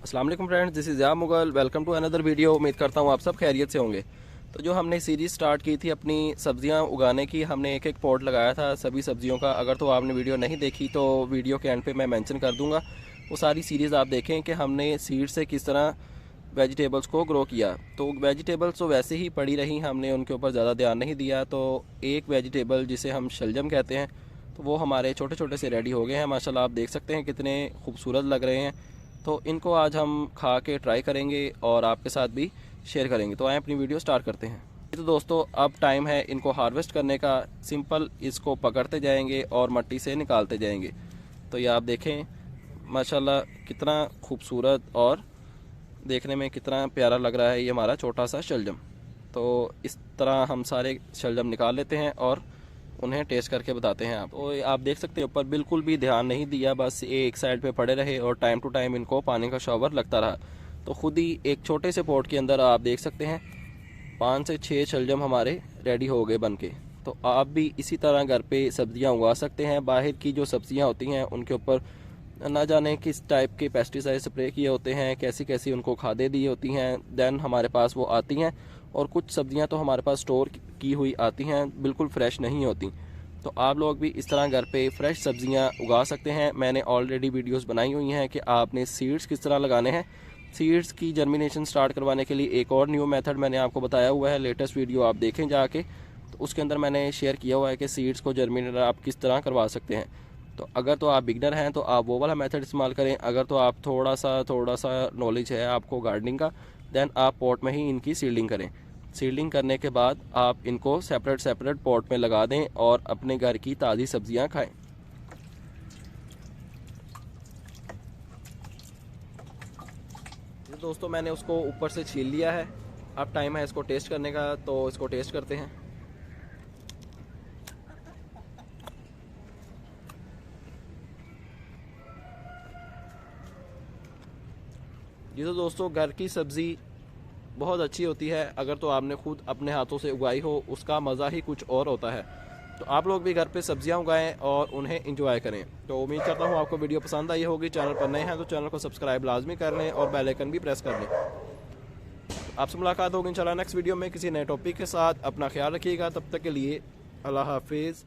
अस्सलाम वालेकुम friends, this is या Mughal. Welcome to another video. उम्मीद करता हूँ आप सब खैरियत से होंगे। तो जो हमने सीरीज़ स्टार्ट की थी अपनी सब्ज़ियाँ उगाने की, हमने एक एक पॉट लगाया था सभी सब्ज़ियों का। अगर तो आपने वीडियो नहीं देखी तो वीडियो के एंड पे मैं मेंशन कर दूँगा, वो सारी सीरीज़ आप देखें कि हमने सीड से किस तरह वेजिटेबल्स को ग्रो किया। तो वेजिटेबल्स तो वैसे ही पड़ी रही, हमने उनके ऊपर ज़्यादा ध्यान नहीं दिया। तो एक वेजिटेबल जिसे हम शलजम कहते हैं, तो वो हमारे छोटे छोटे से रेडी हो गए हैं माशाल्लाह। आप देख सकते हैं कितने खूबसूरत लग रहे हैं। तो इनको आज हम खा के ट्राई करेंगे और आपके साथ भी शेयर करेंगे। तो आए अपनी वीडियो स्टार्ट करते हैं। तो दोस्तों अब टाइम है इनको हार्वेस्ट करने का। सिंपल इसको पकड़ते जाएंगे और मट्टी से निकालते जाएंगे। तो ये आप देखें माशाल्लाह कितना खूबसूरत और देखने में कितना प्यारा लग रहा है ये हमारा छोटा सा शलजम। तो इस तरह हम सारे शलजम निकाल लेते हैं और उन्हें टेस्ट करके बताते हैं। आप देख सकते हैं ऊपर बिल्कुल भी ध्यान नहीं दिया, बस एक साइड पे पड़े रहे और टाइम टू टाइम इनको पानी का शॉवर लगता रहा। तो खुद ही एक छोटे से पॉट के अंदर आप देख सकते हैं 5 से 6 शलजम हमारे रेडी हो गए बन के। तो आप भी इसी तरह घर पे सब्जियां उगा सकते हैं। बाहर की जो सब्जियां होती हैं उनके ऊपर ना जाने किस टाइप के पेस्टिसाइड स्प्रे किए होते हैं, कैसी कैसी उनको खादें दी होती हैं, देन हमारे पास वो आती हैं। और कुछ सब्जियां तो हमारे पास स्टोर की हुई आती हैं, बिल्कुल फ्रेश नहीं होती। तो आप लोग भी इस तरह घर पे फ्रेश सब्जियां उगा सकते हैं। मैंने ऑलरेडी वीडियोस बनाई हुई हैं कि आपने सीड्स किस तरह लगाने हैं। सीड्स की जर्मिनेशन स्टार्ट करवाने के लिए एक और न्यू मेथड मैंने आपको बताया हुआ है, लेटेस्ट वीडियो आप देखें जाके। तो उसके अंदर मैंने शेयर किया हुआ है कि सीड्स को जर्मिनेट आप किस तरह करवा सकते हैं। तो अगर तो आप बिगनर हैं तो आप वो वाला मेथड इस्तेमाल करें। अगर तो आप थोड़ा सा नॉलेज है आपको गार्डनिंग का, देन आप पॉट में ही इनकी सीडलिंग करें। सीडलिंग करने के बाद आप इनको सेपरेट सेपरेट पॉट में लगा दें और अपने घर की ताज़ी सब्जियां खाएं। तो दोस्तों मैंने उसको ऊपर से छील लिया है। अब टाइम है इसको टेस्ट करने का, तो इसको टेस्ट करते हैं। ये तो दोस्तों घर की सब्ज़ी बहुत अच्छी होती है। अगर तो आपने खुद अपने हाथों से उगाई हो, उसका मज़ा ही कुछ और होता है। तो आप लोग भी घर पे सब्जियां उगाएं और उन्हें इंजॉय करें। तो उम्मीद करता हूँ आपको वीडियो पसंद आई होगी। चैनल पर नए हैं तो चैनल को सब्सक्राइब लाजमी कर लें और बेल आइकन भी प्रेस कर लें। आपसे मुलाकात होगी इंशाल्लाह नेक्स्ट वीडियो में किसी नए टॉपिक के साथ। अपना ख्याल रखिएगा, तब तक के लिए अल्लाह हाफिज़।